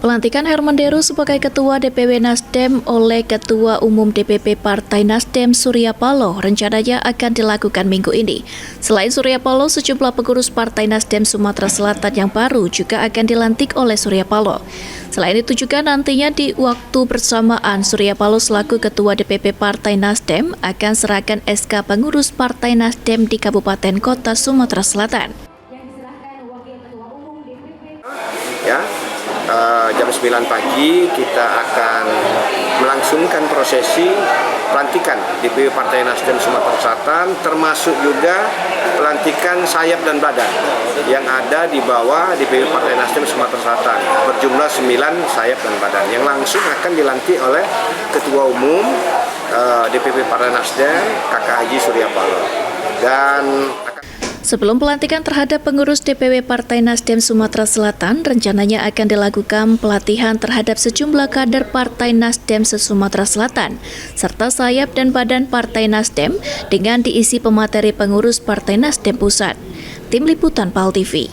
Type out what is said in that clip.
Pelantikan Herman Deru sebagai Ketua DPW Nasdem oleh Ketua Umum DPP Partai Nasdem Surya Paloh rencananya akan dilakukan minggu ini. Selain Surya Paloh, sejumlah pengurus Partai Nasdem Sumatera Selatan yang baru juga akan dilantik oleh Surya Paloh. Selain itu juga nantinya di waktu bersamaan Surya Paloh selaku Ketua DPP Partai Nasdem akan serahkan SK pengurus Partai Nasdem di Kabupaten Kota Sumatera Selatan. Jam 9 pagi kita akan melangsungkan prosesi pelantikan DPW Partai Nasdem Sumatera Selatan, termasuk juga pelantikan sayap dan badan yang ada di bawah DPW Partai Nasdem Sumatera Selatan, berjumlah 9 sayap dan badan yang langsung akan dilantik oleh Ketua Umum DPP Partai Nasdem Kakak Haji Surya Paloh. Sebelum pelantikan terhadap pengurus DPW Partai Nasdem Sumatera Selatan, rencananya akan dilakukan pelatihan terhadap sejumlah kader Partai Nasdem se-Sumatera Selatan, serta sayap dan badan Partai Nasdem dengan diisi pemateri pengurus Partai Nasdem Pusat. Tim Liputan PAL TV.